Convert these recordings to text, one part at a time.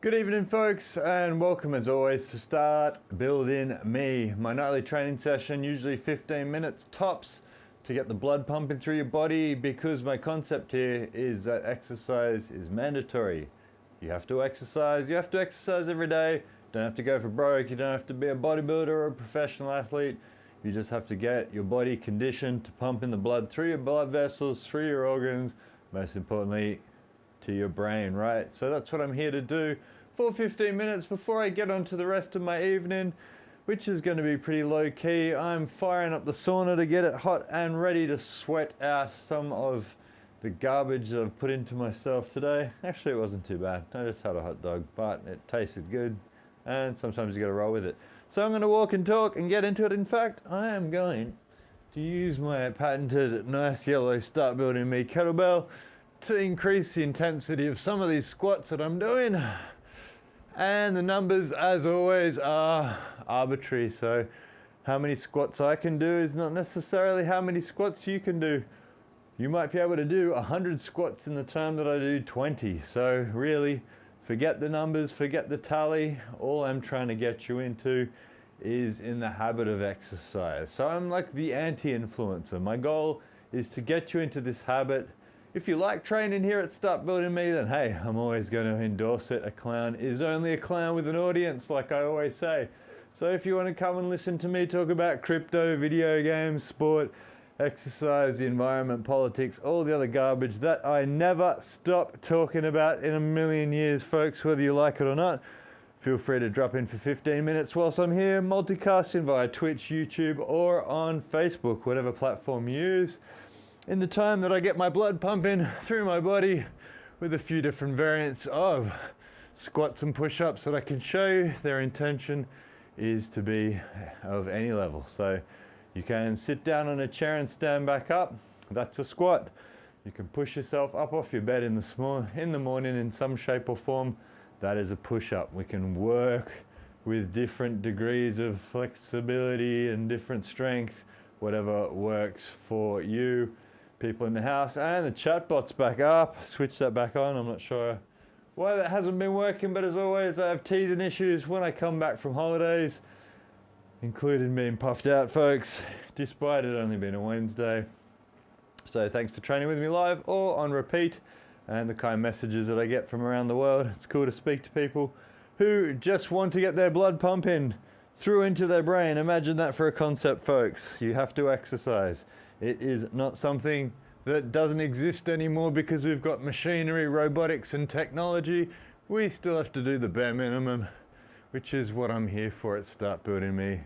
Good evening folks, and welcome as always to Start Building Me, my nightly training session, usually 15 minutes tops to get the blood pumping through your body, because my concept here is that exercise is mandatory. You have to exercise every day. You don't have to go for broke, you don't have to be a bodybuilder or a professional athlete. You just have to get your body conditioned to pump in the blood through your blood vessels, through your organs, most importantly to your brain, right? So that's what I'm here to do for 15 minutes before I get on to the rest of my evening, which is going to be pretty low key. I'm firing up the sauna to get it hot and ready to sweat out some of the garbage that I've put into myself today. Actually, it wasn't too bad. I just had a hot dog, but it tasted good, and sometimes you got to roll with it. So I'm going to walk and talk and get into it. In fact, I am going to use my patented nice yellow Start Building Me kettlebell to increase the intensity of some of these squats that I'm doing. And the numbers, as always, are arbitrary. So how many squats I can do is not necessarily how many squats you can do. You might be able to do 100 squats in the time that I do 20. So really, forget the numbers, forget the tally. All I'm trying to get you into is in the habit of exercise. So I'm like the anti-influencer. My goal is to get you into this habit. If you like training here at Start Building Me, then hey, I'm always going to endorse it. A clown is only a clown with an audience, like I always say. So if you want to come and listen to me talk about crypto, video games, sport, exercise, the environment, politics, all the other garbage that I never stop talking about in a million years, folks, whether you like it or not, feel free to drop in for 15 minutes whilst I'm here, multicasting via Twitch, YouTube, or on Facebook, whatever platform you use, in the time that I get my blood pumping through my body with a few different variants of squats and push-ups that I can show you. Their intention is to be of any level. So you can sit down on a chair and stand back up. That's a squat. You can push yourself up off your bed in the morning in some shape or form. That is a push-up. We can work with different degrees of flexibility and different strength, whatever works for you. People in the house, and the chatbot's back up. Switch that back on. I'm not sure why that hasn't been working, but as always, I have teething issues when I come back from holidays, including being puffed out, folks, despite it only being a Wednesday. So thanks for training with me live or on repeat, and the kind messages that I get from around the world. It's cool to speak to people who just want to get their blood pumping through into their brain. Imagine that for a concept, folks. You have to exercise. It is not something that doesn't exist anymore because we've got machinery, robotics, and technology. We still have to do the bare minimum, which is what I'm here for at Start Building Me,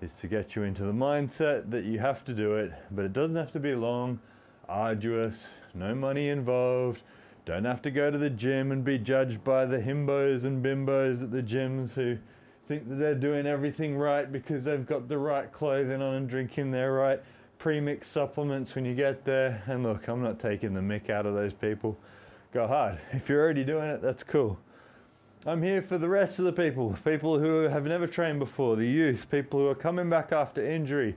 is to get you into the mindset that you have to do it, but it doesn't have to be long, arduous, no money involved. Don't have to go to the gym and be judged by the himbos and bimbos at the gyms who think that they're doing everything right because they've got the right clothing on and drinking their right pre-mixed supplements when you get there. And look, I'm not taking the mick out of those people. Go hard. If you're already doing it, that's cool. I'm here for the rest of the people who have never trained before, the youth, people who are coming back after injury,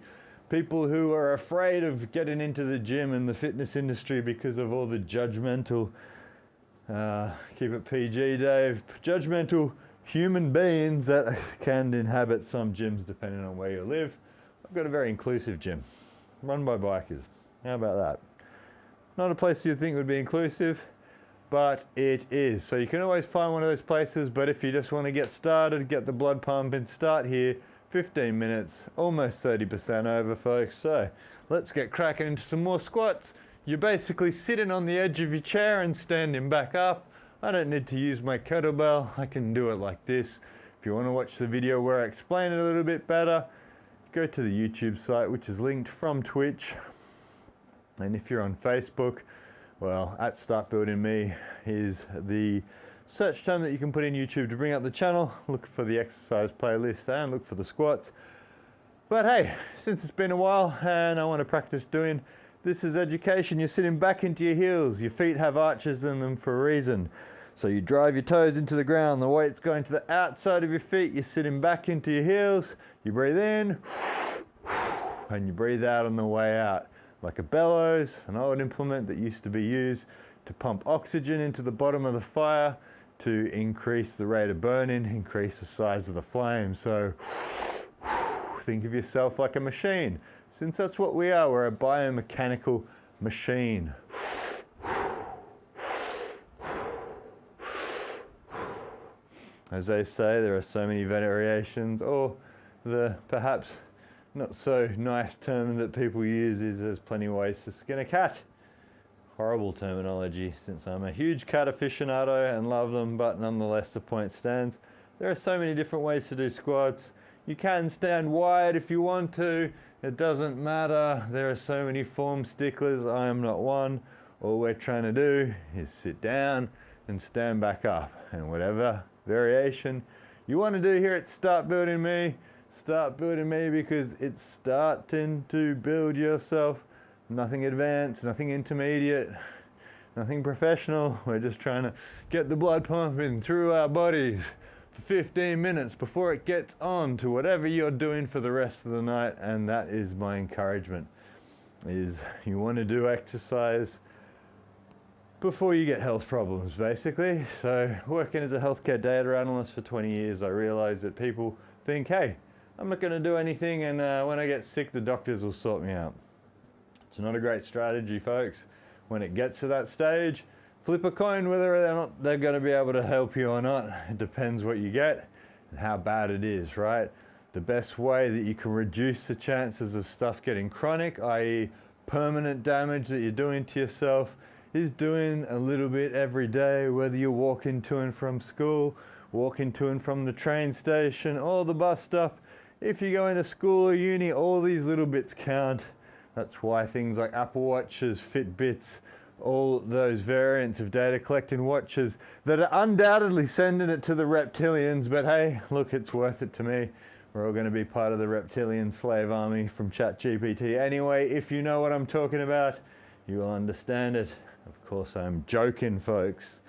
people who are afraid of getting into the gym and the fitness industry because of all the judgmental, keep it PG, Dave, judgmental human beings that can inhabit some gyms depending on where you live. I've got a very inclusive gym, run by bikers. How about that? Not a place you'd think would be inclusive, but it is. So you can always find one of those places, but if you just want to get started, get the blood pumping, start here. 15 minutes, almost 30% over, folks. So let's get cracking into some more squats. You're basically sitting on the edge of your chair and standing back up. I don't need to use my kettlebell. I can do it like this. If you want to watch the video where I explain it a little bit better, go to the YouTube site, which is linked from Twitch. And if you're on Facebook, well, at Start Building Me is the search term that you can put in YouTube to bring up the channel. Look for the exercise playlist and look for the squats. But hey, since it's been a while and I want to practice doing this is education, you're sitting back into your heels. Your feet have arches in them for a reason. So you drive your toes into the ground, the weight's going to the outside of your feet, you're sitting back into your heels, you breathe in, and you breathe out on the way out. Like a bellows, an old implement that used to be used to pump oxygen into the bottom of the fire to increase the rate of burning, increase the size of the flame. So think of yourself like a machine. Since that's what we are, we're a biomechanical machine. As they say, there are so many variations, or the perhaps not so nice term that people use is there's plenty of ways to skin a cat. Horrible terminology, since I'm a huge cat aficionado and love them, but nonetheless the point stands. There are so many different ways to do squats. You can stand wide if you want to, it doesn't matter. There are so many form sticklers, I am not one. All we're trying to do is sit down and stand back up, and whatever variation you want to do here at Start Building Me, start building me, because it's starting to build yourself. Nothing advanced, nothing intermediate, nothing professional. We're just trying to get the blood pumping through our bodies for 15 minutes before it gets on to whatever you're doing for the rest of the night. And that is my encouragement, is you want to do exercise before you get health problems, basically. So working as a healthcare data analyst for 20 years, I realized that people think, hey, I'm not going to do anything, and when I get sick, the doctors will sort me out. It's not a great strategy, folks. When it gets to that stage, flip a coin whether they're going to be able to help you or not. It depends what you get and how bad it is, right? The best way that you can reduce the chances of stuff getting chronic, i.e. permanent damage that you're doing to yourself, is doing a little bit every day, whether you're walking to and from school, walking to and from the train station, or the bus stop. If you go into school or uni, all these little bits count. That's why things like Apple Watches, Fitbits, all those variants of data collecting watches that are undoubtedly sending it to the reptilians, but hey, look, it's worth it to me. We're all going to be part of the reptilian slave army from ChatGPT. Anyway, if you know what I'm talking about, you will understand it. Of course, I'm joking, folks.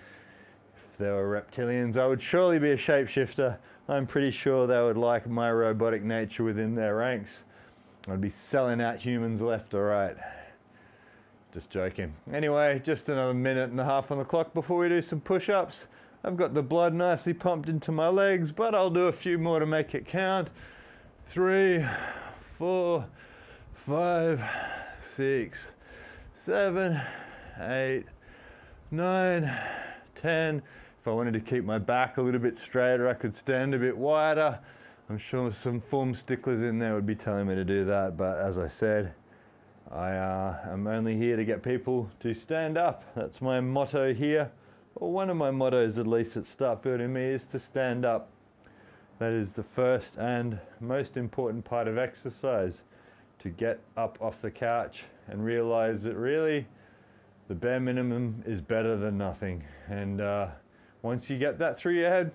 If there were reptilians, I would surely be a shapeshifter. I'm pretty sure they would like my robotic nature within their ranks. I'd be selling out humans left or right. Just joking. Anyway, just another minute and a half on the clock before we do some push-ups. I've got the blood nicely pumped into my legs, but I'll do a few more to make it count. 3, 4, 5, 6, 7, 8, 9, 10. If I wanted to keep my back a little bit straighter, I could stand a bit wider. I'm sure some form sticklers in there would be telling me to do that, but as I said, I am only here to get people to stand up. That's my motto here, or one of my mottos at least at Start Building Me, is to stand up. That is the first and most important part of exercise, to get up off the couch and realize that really the bare minimum is better than nothing. And once you get that through your head,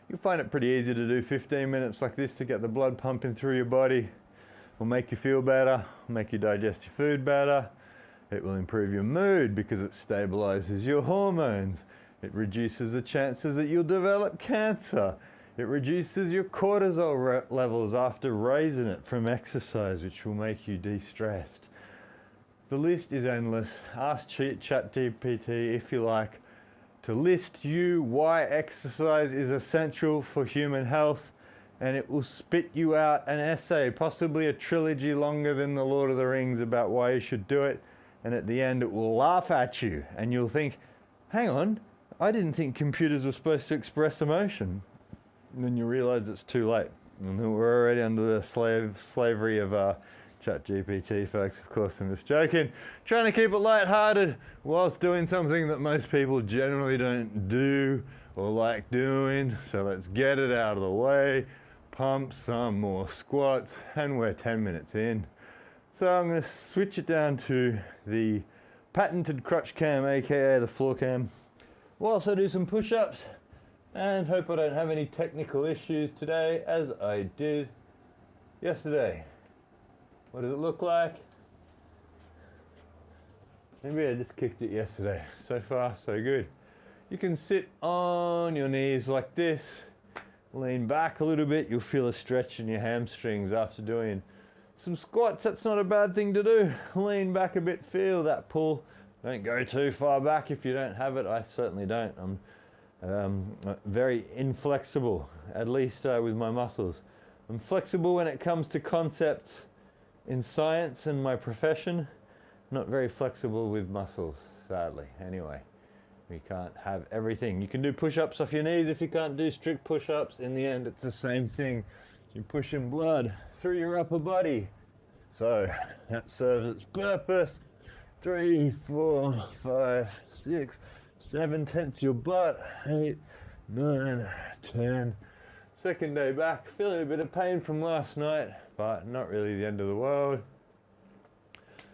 you'll find it pretty easy to do 15 minutes like this to get the blood pumping through your body. Will make you feel better, make you digest your food better. It will improve your mood because it stabilizes your hormones. It reduces the chances that you'll develop cancer. It reduces your cortisol levels after raising it from exercise, which will make you de-stressed. The list is endless. Ask ChatGPT if you like to list you why exercise is essential for human health, and it will spit you out an essay, possibly a trilogy longer than the Lord of the Rings, about why you should do it. And at the end it will laugh at you and you'll think, hang on, I didn't think computers were supposed to express emotion. And then you realize it's too late. And we're already under the slavery of ChatGPT, folks. Of course, I'm just joking. Trying to keep it lighthearted whilst doing something that most people generally don't do or like doing. So let's get it out of the way, pump some more squats, and we're 10 minutes in. So I'm going to switch it down to the patented crotch cam, aka the floor cam. We'll also do some push-ups and hope I don't have any technical issues today as I did yesterday. What does it look like? Maybe I just kicked it yesterday. So far, so good. You can sit on your knees like this, lean back a little bit. You'll feel a stretch in your hamstrings after doing some squats. That's not a bad thing to do. Lean back a bit, feel that pull. Don't go too far back if you don't have it. I certainly don't. I'm very inflexible, at least with my muscles. I'm flexible when it comes to concepts in science and my profession, not very flexible with muscles, sadly. Anyway, we can't have everything. You can do push-ups off your knees if you can't do strict push-ups. In the end, it's the same thing. You're pushing blood through your upper body. So that serves its purpose. 3, 4, 5, 6, 7 tenths your butt. 8, 9, 10. Second day back, feeling a bit of pain from last night, but not really the end of the world.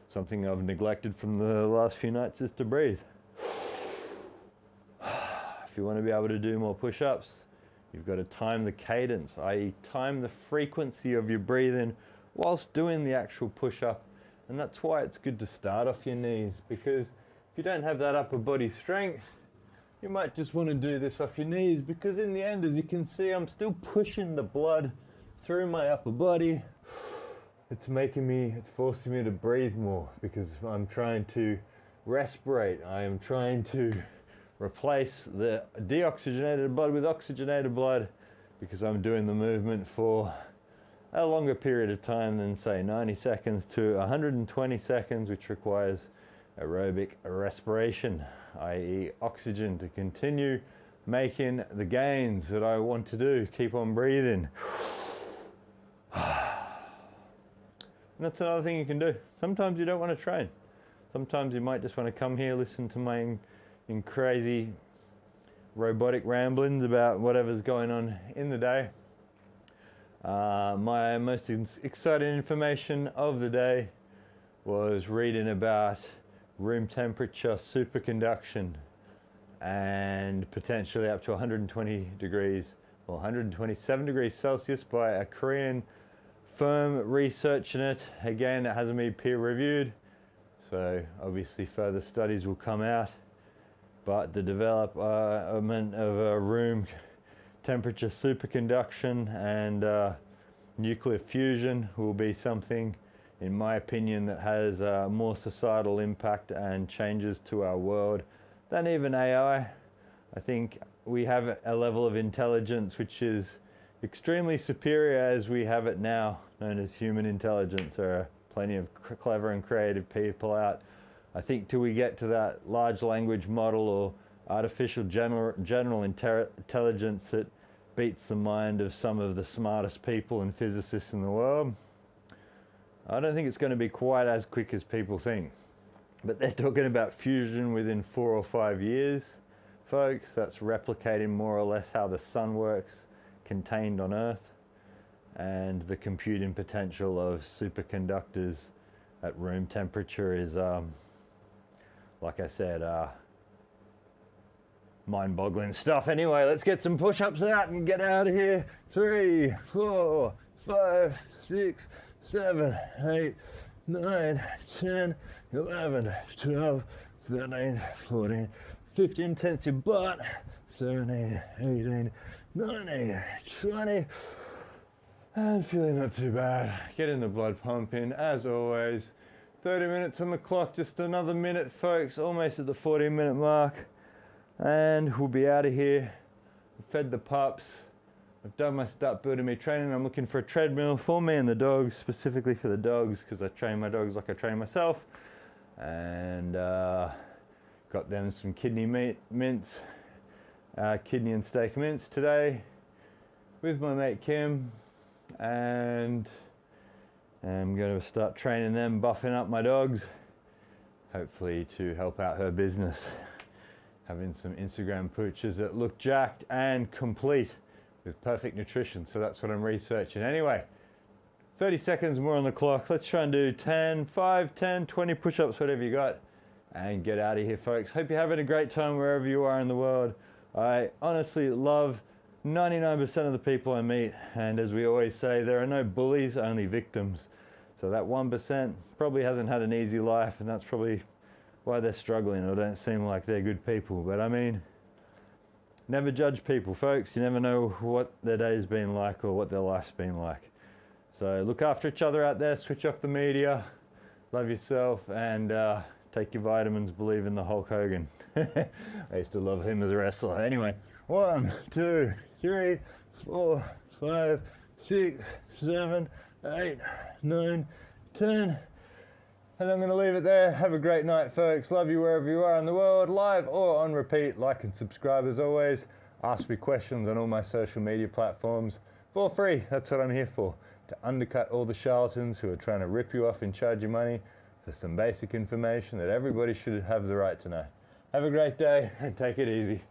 Something I've neglected from the last few nights is to breathe. If you want to be able to do more push-ups, you've got to time the cadence, i.e. time the frequency of your breathing whilst doing the actual push-up. And that's why it's good to start off your knees, because if you don't have that upper body strength, you might just want to do this off your knees, because in the end, as you can see, I'm still pushing the blood through my upper body. It's forcing me to breathe more, because I'm trying to respirate. I am trying to replace the deoxygenated blood with oxygenated blood, because I'm doing the movement for a longer period of time than, say, 90 seconds to 120 seconds, which requires aerobic respiration, i.e. oxygen, to continue making the gains that I want to do. Keep on breathing. And that's another thing you can do. Sometimes you don't want to train. Sometimes you might just want to come here, listen to my in crazy robotic ramblings about whatever's going on in the day. My most exciting information of the day was reading about room temperature superconduction and potentially up to 120 degrees or 127 degrees Celsius by a Korean firm researching it. Again, it hasn't been peer reviewed, so obviously further studies will come out. But the development of a room temperature superconduction and nuclear fusion will be something, in my opinion, that has more societal impact and changes to our world than even AI. I think we have a level of intelligence which is extremely superior as we have it now, known as human intelligence. There are plenty of clever and creative people out. I think till we get to that large language model or artificial general intelligence that beats the mind of some of the smartest people and physicists in the world, I don't think it's going to be quite as quick as people think. But they're talking about fusion within 4 or 5 years, folks. That's replicating more or less how the sun works contained on Earth, and the computing potential of superconductors at room temperature is like I said, mind-boggling stuff. Anyway, let's get some push-ups out and get out of here. 3, 4, 5, 6, 7, 8, 9, 10, 11, 12, 13, 14, 15 tenths your butt, 17, 18, 19, 20, and feeling not too bad. Getting the blood pumping as always. 30 minutes on the clock, just another minute, folks, almost at the 40-minute mark, and we'll be out of here. I've fed the pups, I've done my startbuilding.me training. I'm looking for a treadmill for me and the dogs, specifically for the dogs, because I train my dogs like I train myself, and got them some kidney mince, kidney and steak mince today with my mate Kim, and I'm going to start training them, buffing up my dogs, hopefully to help out her business. Having some Instagram pooches that look jacked and complete with perfect nutrition. So that's what I'm researching. Anyway, 30 seconds more on the clock. Let's try and do 10, 5, 10, 20 push-ups, whatever you got, and get out of here, folks. Hope you're having a great time wherever you are in the world. I honestly love 99% of the people I meet, and as we always say, there are no bullies, only victims. So that 1% probably hasn't had an easy life, and that's probably why they're struggling or don't seem like they're good people. But I mean, never judge people, folks. You never know what their day's been like or what their life's been like. So look after each other out there, switch off the media, love yourself, and take your vitamins, believe in the Hulk Hogan. I used to love him as a wrestler. Anyway, 1, 2, 3, 4, 5, 6, 7, 8, 9, 10. And I'm going to leave it there. Have a great night, folks. Love you wherever you are in the world, live or on repeat. Like and subscribe as always. Ask me questions on all my social media platforms for free. That's what I'm here for, to undercut all the charlatans who are trying to rip you off and charge you money for some basic information that everybody should have the right to know. Have a great day and take it easy.